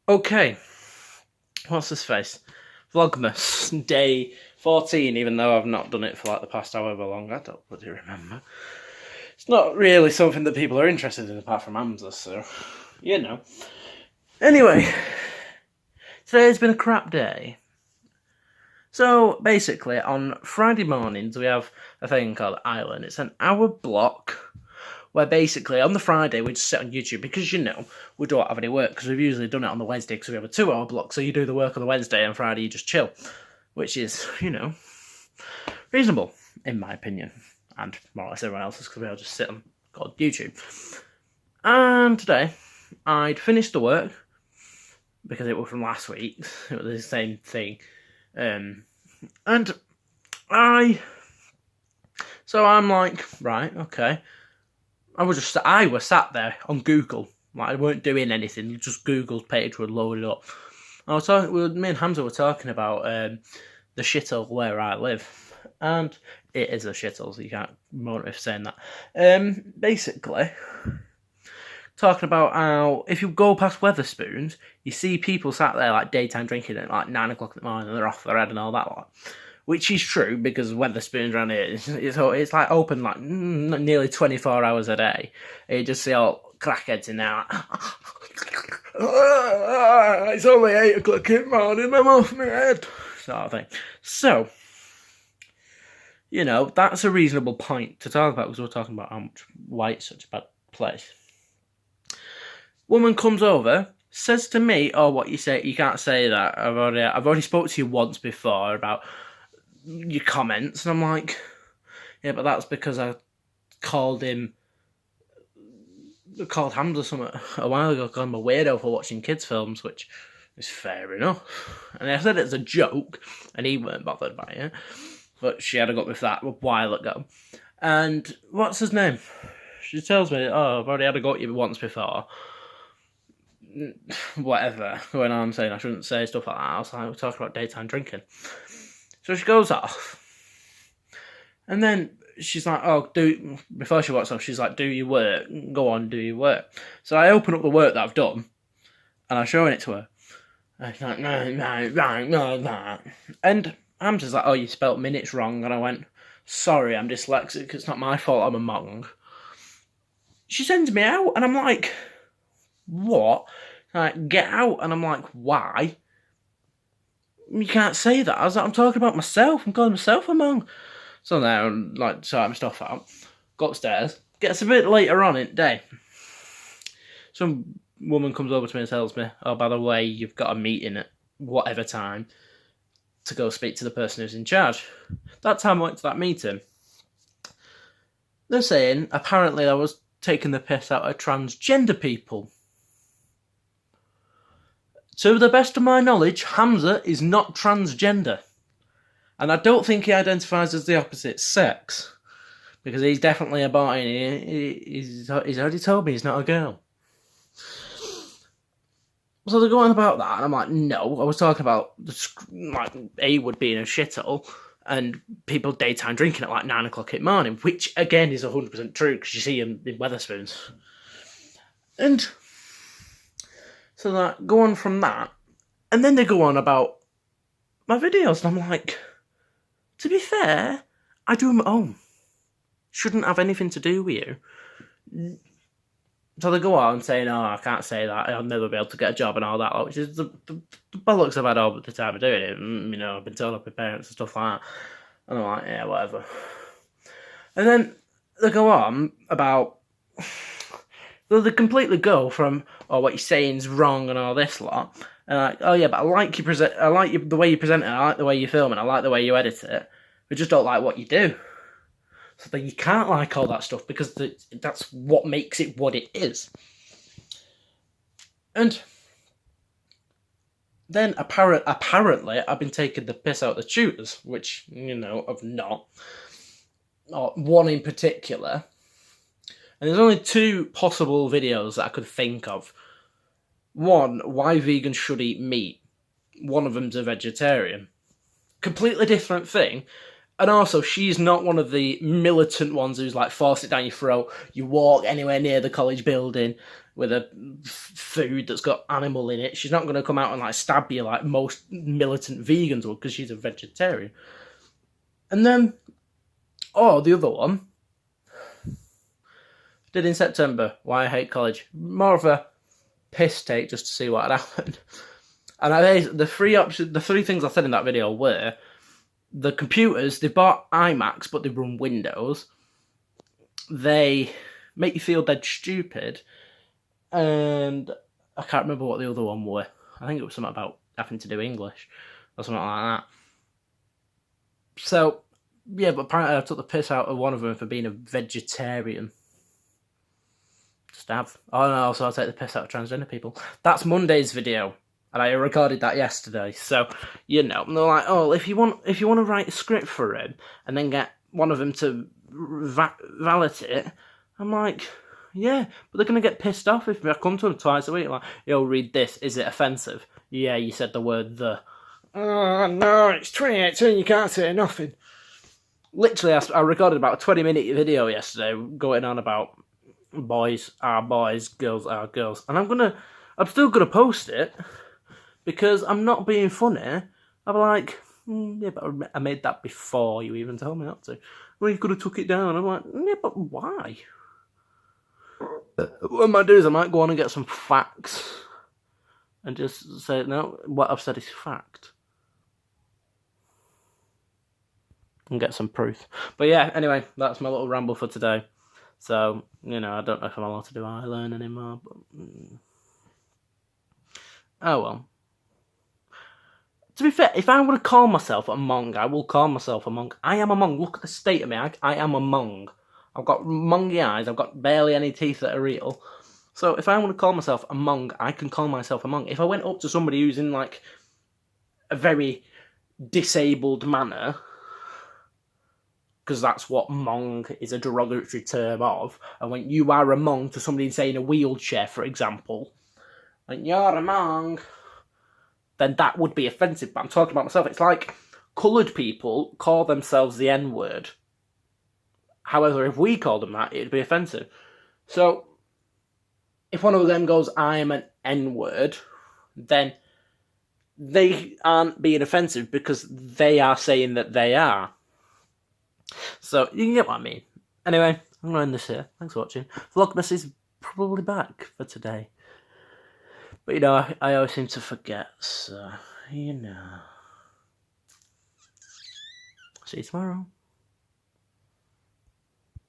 Okay, what's this face? Vlogmas, day 14, even though I've not done it for like the past however long, I don't bloody remember. It's not really something that people are interested in apart from Hamza, so, you know. Anyway, today's been a crap day. So, basically, on Friday mornings we have a thing called Island. It's an hour block where basically on the Friday we just sit on YouTube because, you know, we don't have any work because we've usually done it on the Wednesday because we have a 2-hour block, so you do the work on the Wednesday and Friday you just chill, which is, you know, reasonable, in my opinion, and more or less everyone else's because we all just sit on God YouTube. And today, I'd finished the work because it was from last week, it was the same thing, and so I'm like, right, okay. I was sat there on Google, like I weren't doing anything. Just Google's page would load it up. Me and Hamza were talking about the shithole where I live, and it is a shithole, so you can't moan if saying that. Basically, talking about how if you go past Weatherspoons, you see people sat there like daytime drinking at like 9 o'clock in the morning, and they're off their head and all that lot. Which is true, because Weatherspoons around here, it's like open like nearly 24 hours a day. You just see all crackheads in there like, it's only 8 o'clock in the morning, I'm off my head, sort of thing. So, you know, that's a reasonable point to talk about, because we're talking about why it's such a bad place. Woman comes over, says to me, "Oh, what you say? You can't say that. I've already spoke to you once before about your comments," and I'm like, yeah, but that's because I called Hamza something a while ago, called him a weirdo for watching kids' films, which is fair enough. And I said it as a joke, and he weren't bothered by it, but she had a go with that a while ago. And what's his name? She tells me, "Oh, I've already had a go at you once before." Whatever going on, saying I shouldn't say stuff like that. I was like, we're talking about daytime drinking. So she goes off, and then she's like, before she walks off, she's like, "Do your work, go on, do your work." So I open up the work that I've done, and I'm showing it to her. And she's like, no. And I'm just like, "Oh, you spelt minutes wrong." And I went, "Sorry, I'm dyslexic, it's not my fault, I'm a monk." She sends me out, and I'm like, "What?" Like, "Get out." And I'm like, "Why? You can't say that." I was like, "I'm talking about myself. I'm calling myself a monk." So now I'm like sorting my stuff out. Go upstairs. Gets a bit later on in the day. Some woman comes over to me and tells me, "Oh, by the way, you've got a meeting at whatever time to go speak to the person who's in charge." That time I went to that meeting. They're saying apparently I was taking the piss out of transgender people. To the best of my knowledge, Hamza is not transgender. And I don't think he identifies as the opposite sex. Because he's definitely a boy, and he's already told me he's not a girl. So they're going about that, and I'm like, no, I was talking about like A-Wood being a shithole, and people daytime drinking at like 9 o'clock in the morning, which again is 100% true, because you see them in Weatherspoons. And so that go on from that, and then they go on about my videos, and I'm like, to be fair, I do them at home. Shouldn't have anything to do with you. So they go on saying, "Oh, I can't say that, I'll never be able to get a job," and all that, which is the bollocks I've had all the time of doing it. You know, I've been told off by parents and stuff like that. And I'm like, yeah, whatever. And then they go on about, they completely go from, "Oh, what you're saying's wrong," and all this lot. And like, "Oh yeah, but I like the way you present it, I like the way you film it, I like the way you edit it. We just don't like what you do." So then you can't like all that stuff because that's what makes it what it is. And then apparently I've been taking the piss out of the tutors, which, you know, I've not. Or one in particular. And there's only 2 possible videos that I could think of. One, why vegans should eat meat. One of them's a vegetarian. Completely different thing. And also, she's not one of the militant ones who's like, force it down your throat. You walk anywhere near the college building with a food that's got animal in it. She's not going to come out and like stab you like most militant vegans would, because she's a vegetarian. And then, the other one did in September, Why I Hate College. More of a piss take just to see what had happened. And the three things I said in that video were, the computers, they bought iMacs, but they run Windows. They make you feel dead stupid. And I can't remember what the other one were. I think it was something about having to do English or something like that. So, yeah, but apparently I took the piss out of one of them for being a vegetarian. Just have. Oh, no, also I'll take the piss out of transgender people. That's Monday's video. And I recorded that yesterday, so, you know, they're like, oh, if you want to write a script for him, and then get one of them to validate it, I'm like, yeah, but they're going to get pissed off if I come to them twice a week, like, yo, read this, is it offensive? Yeah, you said the word the. Oh, no, it's 2018, you can't say nothing. Literally, I recorded about a 20-minute video yesterday, going on about boys are boys, girls are girls, and I'm still going to post it, because I'm not being funny. I'm like, yeah, but I made that before you even told me not to. Well, you could have took it down. I'm like, yeah, but why? What I might do is I might go on and get some facts and just say, no, what I've said is fact. And get some proof. But yeah, anyway, that's my little ramble for today. So, you know, I don't know if I'm allowed to do iLearn anymore, but... oh well. To be fair, if I were to call myself a Hmong, I will call myself a Hmong. I am a Hmong. Look at the state of me. I am a Hmong. I've got Hmongy eyes. I've got barely any teeth that are real. So if I want to call myself a Hmong, I can call myself a Hmong. If I went up to somebody who's in, like, a very disabled manner, because that's what Hmong is a derogatory term of, and when you are a Hmong to somebody, say, in a wheelchair, for example, and you're a Hmong, then that would be offensive. But I'm talking about myself. It's like coloured people call themselves the N-word. However, if we called them that, it'd be offensive. So, if one of them goes, I'm an N-word, then they aren't being offensive because they are saying that they are. So, you can get what I mean. Anyway, I'm going to end this here. Thanks for watching. Vlogmas is probably back for today. But, you know, I always seem to forget, so, you know. See you tomorrow.